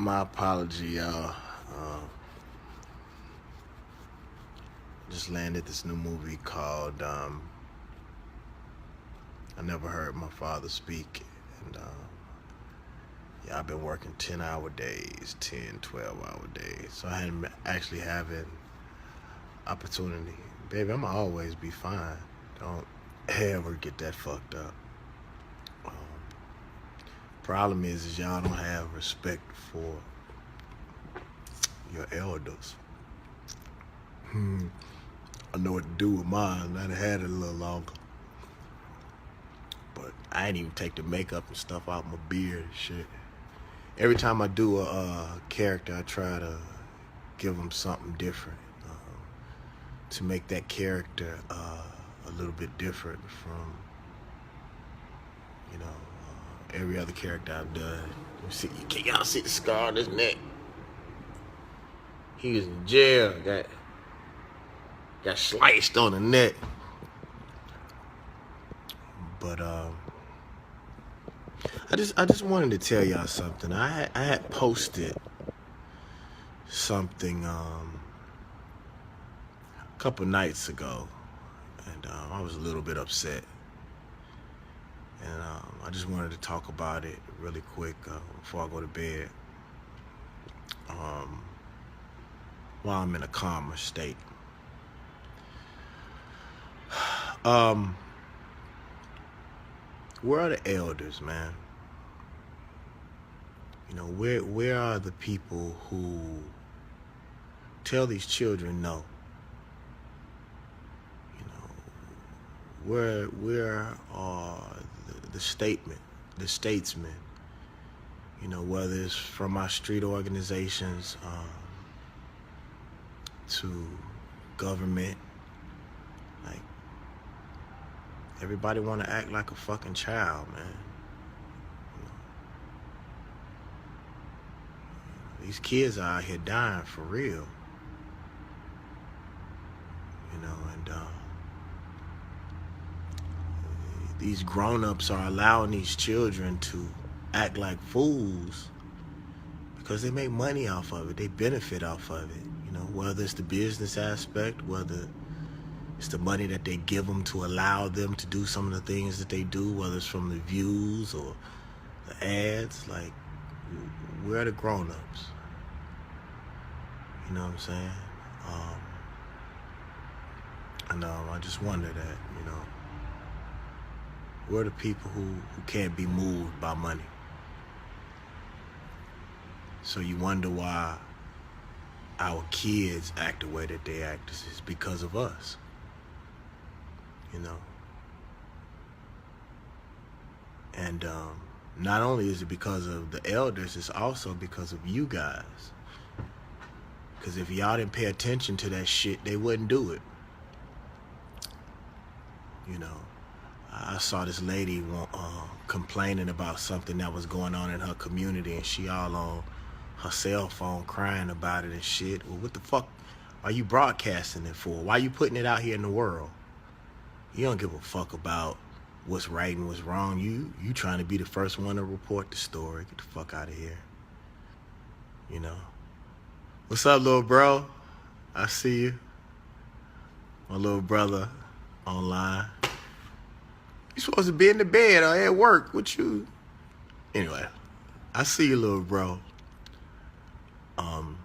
My apology, y'all. Just landed this new movie called I Never Heard My Father Speak. And yeah, I've been working 10-hour days, 10, 12-hour days. So I hadn't actually having opportunity. Baby, I'ma always be fine. Don't ever get that fucked up. Um, Problem is y'all don't have respect for your elders. I know what to do with mine. I'd have had it a little longer. But I ain't even take the makeup and stuff out my beard and shit. Every time I do a character, I try to give them something different to make that character a little bit different from, every other character I've done. Can y'all see the scar on his neck? He was in jail. Got sliced on the neck. But I just wanted to tell y'all something. I had posted something a couple nights ago, and I was a little bit upset, and I just wanted to talk about it really quick before I go to bed, while I'm in a calmer state. Where are the elders, man? Where are the people who tell these children no? Where are the statesmen? Whether it's from our street organizations to government, like, everybody want to act like a fucking child, man. These kids are out here dying for real. And these grown-ups are allowing these children to act like fools because they make money off of it. They benefit off of it. Whether it's the business aspect, whether it's the money that they give them to allow them to do some of the things that they do, whether it's from the views or the ads. Like, where are the grown-ups? You know what I'm saying? I just wonder that, where are the people who can't be moved by money? So you wonder why our kids act the way that they act. Is because of us. And not only is it because of the elders, it's also because of you guys. Because if y'all didn't pay attention to that shit, they wouldn't do it. I saw this lady complaining about something that was going on in her community, and she all on her cell phone crying about it and shit. Well, what the fuck are you broadcasting it for? Why are you putting it out here in the world? You don't give a fuck about what's right and what's wrong. You trying to be the first one to report the story. Get the fuck out of here. What's up, little bro? I see you. My little brother online. You supposed to be in the bed or at work. What you? Anyway, I see you, little bro. I'm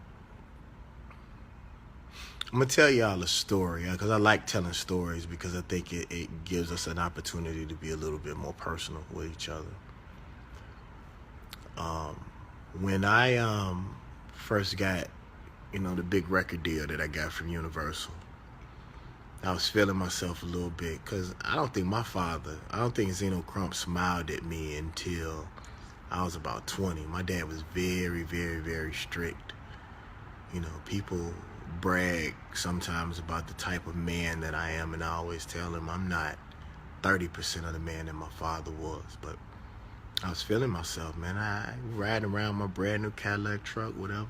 gonna tell y'all a story because I like telling stories because I think it gives us an opportunity to be a little bit more personal with each other. When I first got, the big record deal that I got from Universal, I was feeling myself a little bit because I don't think Zeno Crump smiled at me until I was about 20. My dad was very, very, very strict. People brag sometimes about the type of man that I am, and I always tell them I'm not 30% of the man that my father was. But I was feeling myself, man. I riding around my brand new Cadillac truck, whatever.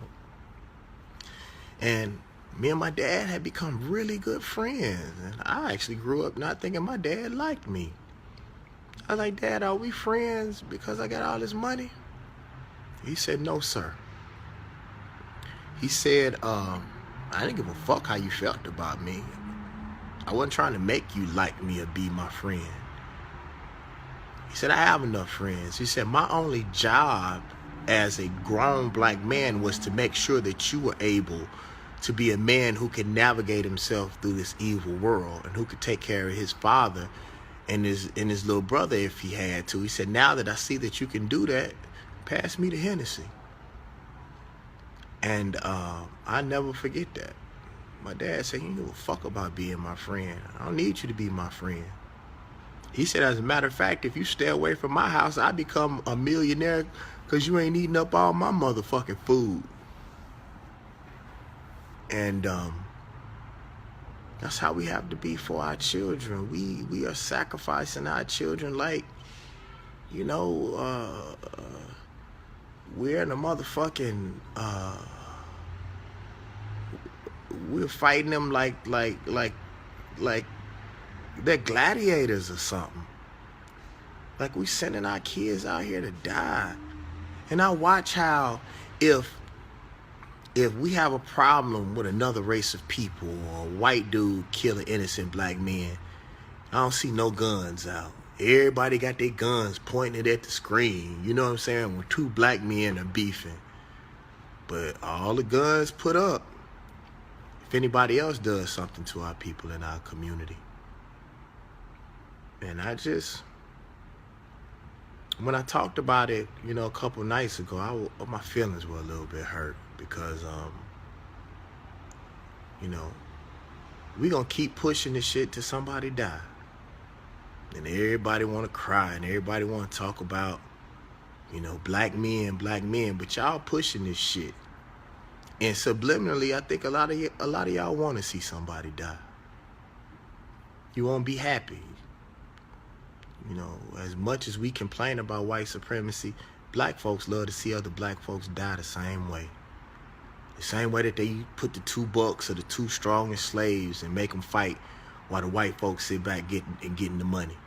And me and my dad had become really good friends. And I actually grew up not thinking my dad liked me. I was like, Dad, are we friends because I got all this money? He said, no, sir. He said, I didn't give a fuck how you felt about me. I wasn't trying to make you like me or be my friend. He said, I have enough friends. He said, my only job as a grown black man was to make sure that you were able to be a man who can navigate himself through this evil world and who could take care of his father and his little brother if he had to. He said, now that I see that you can do that, pass me the Hennessy. And I never forget that. My dad said, you don't give a fuck about being my friend. I don't need you to be my friend. He said, as a matter of fact, if you stay away from my house, I become a millionaire because you ain't eating up all my motherfucking food. And that's how we have to be for our children. We are sacrificing our children like, you know, we're in a motherfucking, we're fighting them like they're gladiators or something. Like we sending our kids out here to die. And I watch how if we have a problem with another race of people or a white dude killing innocent black men, I don't see no guns out. Everybody got their guns pointed at the screen. You know what I'm saying? When two black men are beefing. But all the guns put up if anybody else does something to our people in our community. And when I talked about it, you know, a couple nights ago, my feelings were a little bit hurt because, you know, we gonna keep pushing this shit till somebody die. And everybody want to cry and everybody want to talk about, you know, black men, but y'all pushing this shit. And subliminally, I think a lot of y'all want to see somebody die. You won't be happy. You know, as much as we complain about white supremacy, black folks love to see other black folks die the same way. The same way that they put the $2 or the two strongest slaves and make them fight while the white folks sit back getting the money.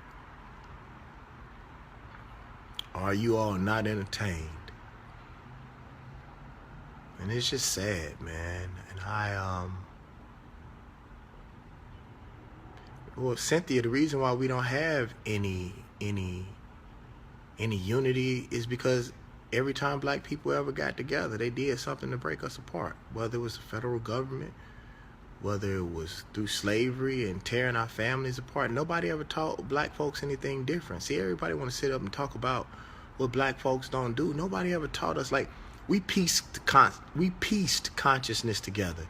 Are you all not entertained? And it's just sad, man. And well, Cynthia, the reason why we don't have any unity is because every time black people ever got together, they did something to break us apart. Whether it was the federal government, whether it was through slavery and tearing our families apart, nobody ever taught black folks anything different. See, everybody want to sit up and talk about what black folks don't do. Nobody ever taught us. Like, we pieced consciousness together.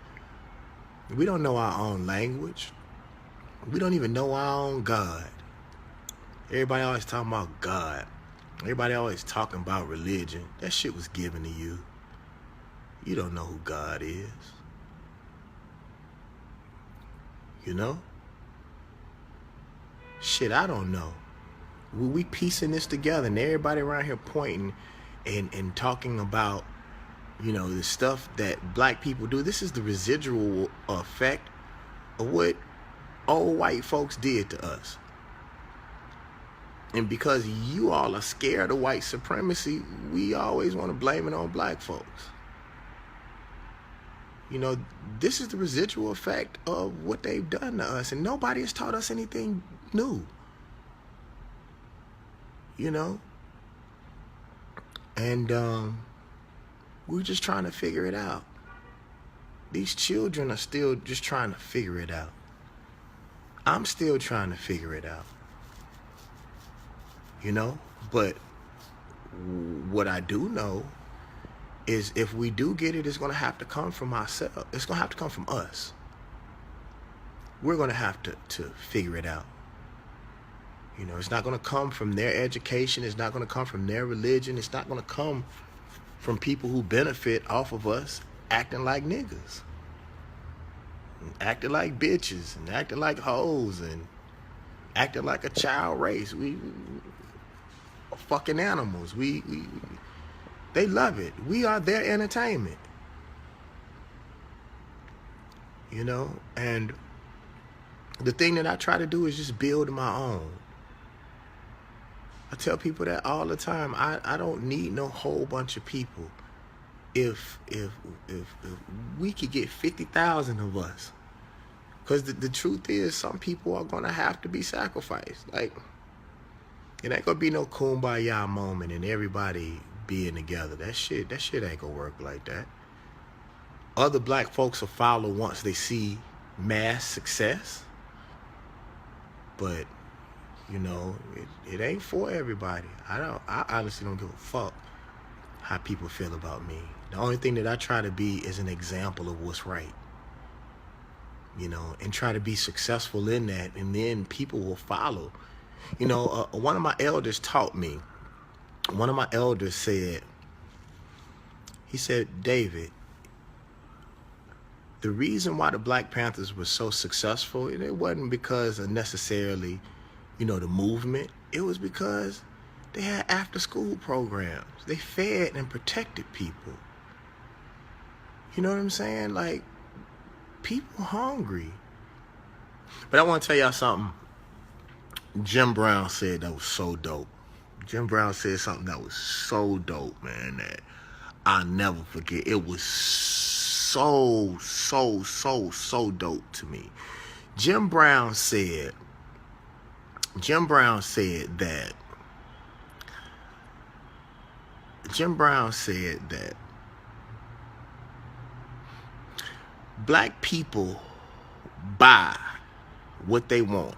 We don't know our own language. We don't even know our own God. Everybody always talking about God. Everybody always talking about religion. That shit was given to you. You don't know who God is. You know? Shit, I don't know. We piecing this together and everybody around here pointing and talking about, you know, the stuff that black people do. This is the residual effect of what old white folks did to us. And because you all are scared of white supremacy, we always want to blame it on black folks. You know, this is the residual effect of what they've done to us, and nobody has taught us anything new. You know? And we're just trying to figure it out. These children are still just trying to figure it out. I'm still trying to figure it out. You know? But what I do know is if we do get it, it's going to have to come from ourselves. It's going to have to come from us. We're going to have to figure it out. You know, it's not going to come from their education. It's not going to come from their religion. It's not going to come from people who benefit off of us acting like niggas, and acting like bitches, and acting like hoes, and acting like a child race. We are fucking animals. They love it. We are their entertainment. You know, and the thing that I try to do is just build my own. I tell people that all the time. I don't need no whole bunch of people. if we could get 50,000 of us, because the truth is, some people are gonna have to be sacrificed. Like, it ain't gonna be no kumbaya moment and everybody being together. That shit ain't gonna work like that. Other black folks will follow once they see mass success, but you know, it ain't for everybody. I honestly don't give a fuck how people feel about me. The only thing that I try to be is an example of what's right, you know, and try to be successful in that, and then people will follow. You know, one of my elders taught me. One of my elders said, he said, David, the reason why the Black Panthers were so successful, it wasn't because of necessarily, you know, the movement. It was because they had after-school programs. They fed and protected people. You know what I'm saying? Like, people hungry. But I want to tell y'all something. Jim Brown said that was so dope. Jim Brown said something that was so dope, man, that I'll never forget. It was so dope to me. Jim Brown said that black people buy what they want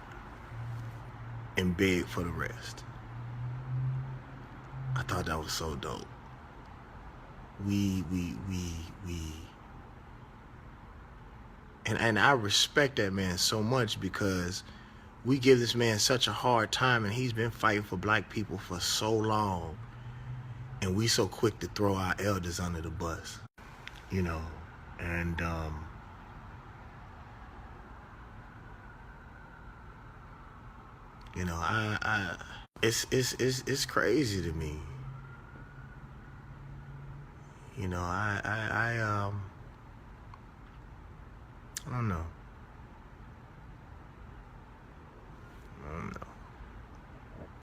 and beg for the rest. I thought that was so dope. And I respect that man so much, because we give this man such a hard time, and he's been fighting for black people for so long, and we so quick to throw our elders under the bus, you know. And you know, it's crazy to me. You know, I don't know.